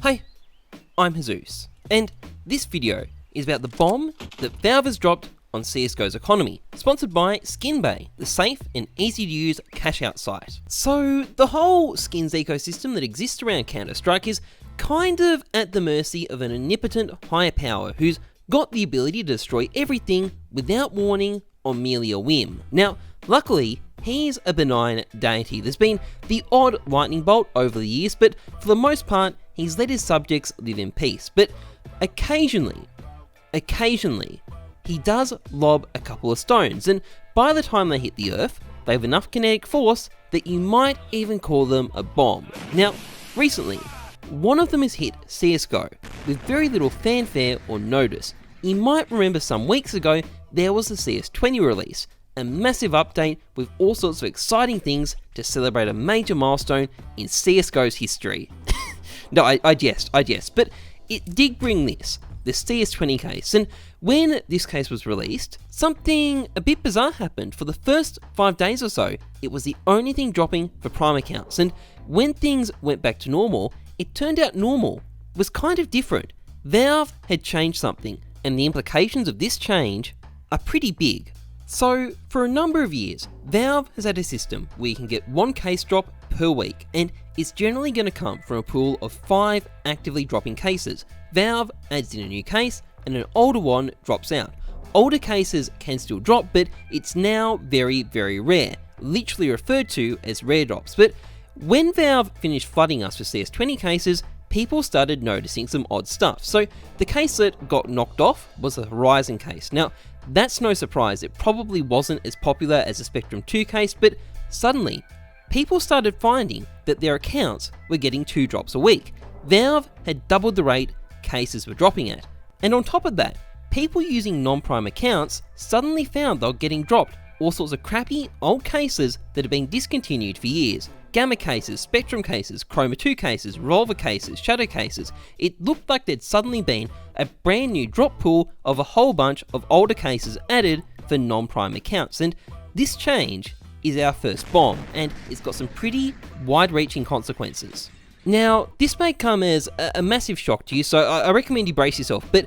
Hi, I'm Heyzeus, and this video is about the bomb that Valve has dropped on CSGO's economy, sponsored by SkinBay, the safe and easy to use cash out site. So the whole skins ecosystem that exists around Counter-Strike is kind of at the mercy of an omnipotent higher power who's got the ability to destroy everything without warning or merely a whim. Now, luckily, he's a benign deity. There's been the odd lightning bolt over the years, but for the most part, he's let his subjects live in peace. But occasionally, he does lob a couple of stones, and by the time they hit the earth, they have enough kinetic force that you might even call them a bomb. Now, recently, one of them has hit CSGO with very little fanfare or notice. You might remember some weeks ago, there was the CS20 release, a massive update with all sorts of exciting things to celebrate a major milestone in CSGO's history. No, I jest, but it did bring the CS20 case, and when this case was released, something a bit bizarre happened. For the first 5 days or so, it was the only thing dropping for Prime accounts, and when things went back to normal, it turned out normal was kind of different. Valve had changed something, and the implications of this change are pretty big. So, for a number of years, Valve has had a system where you can get 1 case drop per week, and it's generally going to come from a pool of 5 actively dropping cases. Valve adds in a new case, and an older one drops out. Older cases can still drop, but it's now very, very rare, literally referred to as rare drops. But when Valve finished flooding us with CS20 cases, people started noticing some odd stuff. So the case that got knocked off was the Horizon case. Now, that's no surprise, it probably wasn't as popular as the Spectrum 2 case, but suddenly, people started finding that their accounts were getting 2 drops a week. Valve had doubled the rate cases were dropping at. And on top of that, people using non-Prime accounts suddenly found they were getting dropped all sorts of crappy old cases that had been discontinued for years. Gamma cases, Spectrum cases, Chroma 2 cases, Revolver cases, Shadow cases. It looked like there'd suddenly been a brand new drop pool of a whole bunch of older cases added for non-Prime accounts. And this change is our first bomb, and it's got some pretty wide-reaching consequences. Now, this may come as a massive shock to you, so I recommend you brace yourself, but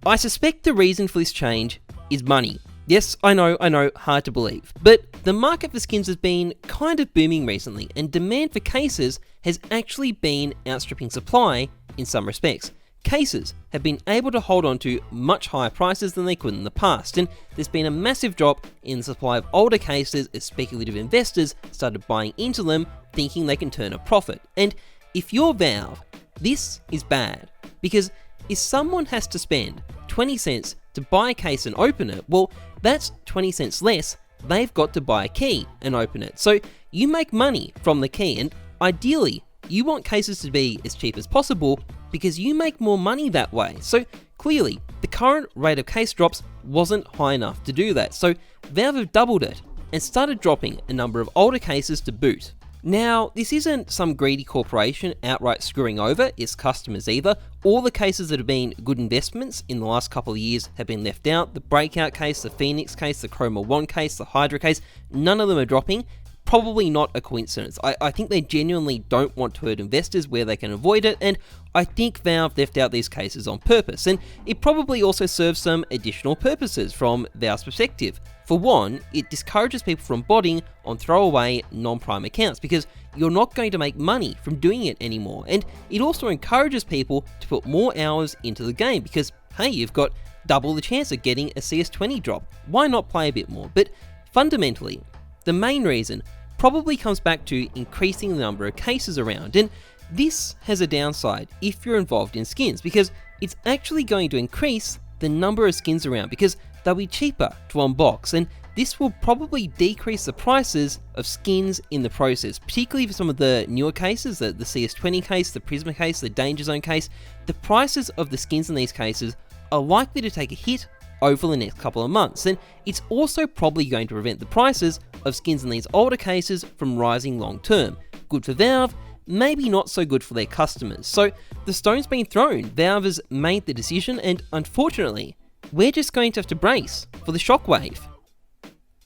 I suspect the reason for this change is money. Yes, I know, hard to believe, but the market for skins has been kind of booming recently, and demand for cases has actually been outstripping supply in some respects. Cases have been able to hold on to much higher prices than they could in the past, and there's been a massive drop in the supply of older cases as speculative investors started buying into them, thinking they can turn a profit. And if you're Valve, this is bad, because if someone has to spend 20 cents to buy a case and open it, well, that's 20 cents less they've got to buy a key and open it. So you make money from the key, and ideally, you want cases to be as cheap as possible because you make more money that way. So clearly, the current rate of case drops wasn't high enough to do that. So Valve have doubled it and started dropping a number of older cases to boot. Now, this isn't some greedy corporation outright screwing over its customers either. All the cases that have been good investments in the last couple of years have been left out. The Breakout case, the Phoenix case, the Chroma 1 case, the Hydra case, none of them are dropping. Probably not a coincidence. I think they genuinely don't want to hurt investors where they can avoid it, and I think Valve left out these cases on purpose, and it probably also serves some additional purposes from Valve's perspective. For one, it discourages people from botting on throwaway non-Prime accounts because you're not going to make money from doing it anymore, and it also encourages people to put more hours into the game because, hey, you've got double the chance of getting a CS20 drop. Why not play a bit more? But fundamentally, the main reason probably comes back to increasing the number of cases around, and this has a downside if you're involved in skins because it's actually going to increase the number of skins around because they'll be cheaper to unbox, and this will probably decrease the prices of skins in the process, particularly for some of the newer cases, the CS20 case, the Prisma case, the Danger Zone case. The prices of the skins in these cases are likely to take a hit over the next couple of months, and it's also probably going to prevent the prices of skins in these older cases from rising long term. Good for Valve, maybe not so good for their customers. So the stone's been thrown, Valve has made the decision, and unfortunately, we're just going to have to brace for the shockwave.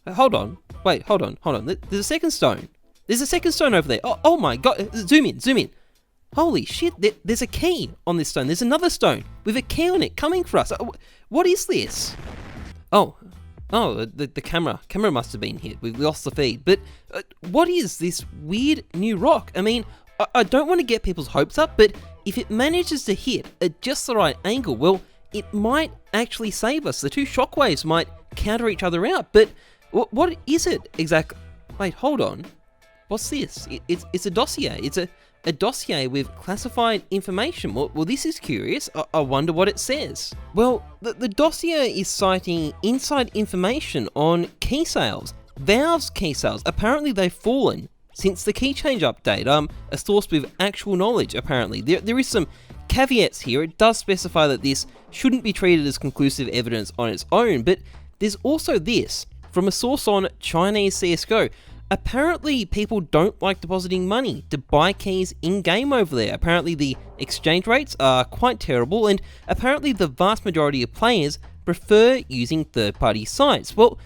Hold on. There's a second stone. There's a second stone over there. Oh my god, zoom in. Holy shit, there's a key on this stone. There's another stone with a key on it coming for us. What is this? Oh, the camera must have been hit. We lost the feed. But what is this weird new rock? I mean, I don't want to get people's hopes up, but if it manages to hit at just the right angle, well, it might actually save us. The two shockwaves might counter each other out. But what is it exactly? Wait, hold on. What's this? It's a dossier. It's a dossier with classified information. Well, this is curious. I wonder what it says. Well, the dossier is citing inside information on key sales. Valve's key sales. Apparently they've fallen since the key change update. A source with actual knowledge, apparently. There is some caveats here. It does specify that this shouldn't be treated as conclusive evidence on its own, but there's also this from a source on Chinese CSGO. Apparently, people don't like depositing money to buy keys in-game over there. Apparently, the exchange rates are quite terrible, and apparently the vast majority of players prefer using third-party sites. Well,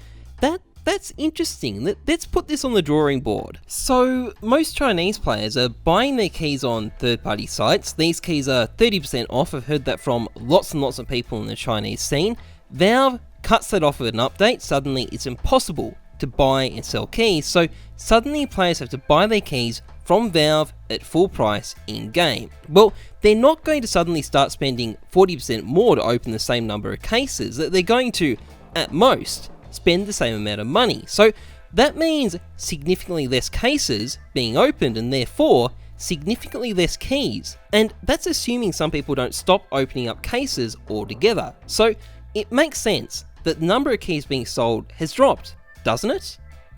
that's interesting. Let's put this on the drawing board. So, most Chinese players are buying their keys on third-party sites. These keys are 30% off. I've heard that from lots and lots of people in the Chinese scene. Valve cuts that off with an update. Suddenly, it's impossible to buy and sell keys, so suddenly players have to buy their keys from Valve at full price in-game. Well, they're not going to suddenly start spending 40% more to open the same number of cases. They're going to, at most, spend the same amount of money. So that means significantly less cases being opened and therefore significantly less keys. And that's assuming some people don't stop opening up cases altogether. So it makes sense that the number of keys being sold has dropped, doesn't it?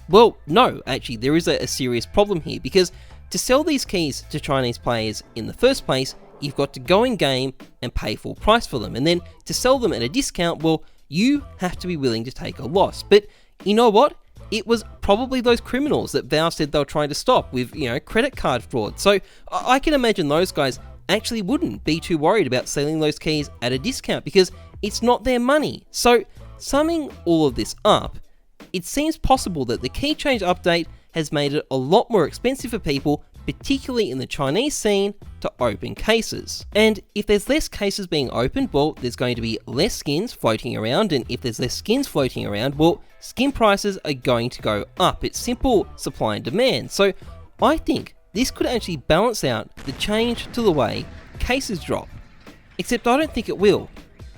Well, no, actually there is a serious problem here, because to sell these keys to Chinese players in the first place, you've got to go in game and pay full price for them, and then to sell them at a discount, well, you have to be willing to take a loss. But you know what? It was probably those criminals that Valve said they were trying to stop with, credit card fraud. So I can imagine those guys actually wouldn't be too worried about selling those keys at a discount because it's not their money. So summing all of this up, it seems possible that the key change update has made it a lot more expensive for people, particularly in the Chinese scene, to open cases. And if there's less cases being opened, well, there's going to be less skins floating around, and if there's less skins floating around, well, skin prices are going to go up. It's simple supply and demand. So I think this could actually balance out the change to the way cases drop. Except I don't think it will.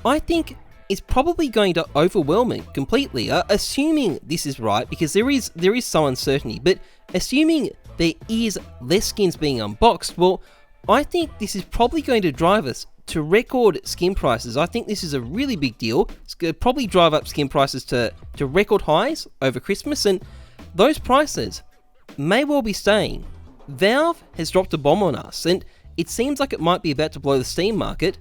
I think it's probably going to overwhelm it completely, assuming this is right, because there is some uncertainty, but assuming there is less skins being unboxed, well, I think this is probably going to drive us to record skin prices. I think this is a really big deal. It's going to probably drive up skin prices to record highs over Christmas, and those prices may well be staying. Valve has dropped a bomb on us, and it seems like it might be about to blow the Steam market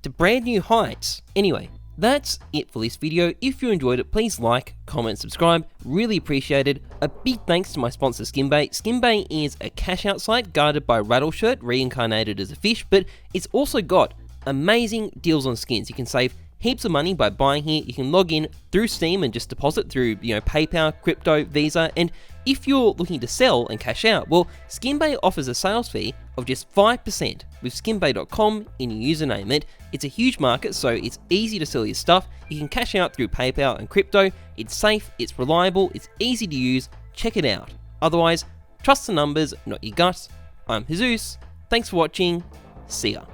to brand new heights. Anyway, that's it for this video. If you enjoyed it, please like, comment, subscribe, really appreciated. A big thanks to my sponsor Skinbait. Skinbait is a cash out site guarded by Rattleshirt, reincarnated as a fish, but it's also got amazing deals on skins. You can save heaps of money by buying here. You can log in through Steam and just deposit through PayPal, crypto, Visa, and if you're looking to sell and cash out, well, Skinbait offers a sales fee of just 5% with skinbait.com in your username. And it's a huge market, so it's easy to sell your stuff. You can cash out through PayPal and crypto. It's safe, it's reliable, it's easy to use. Check it out. Otherwise, trust the numbers, not your gut. I'm Heyzeus. Thanks for watching. See ya.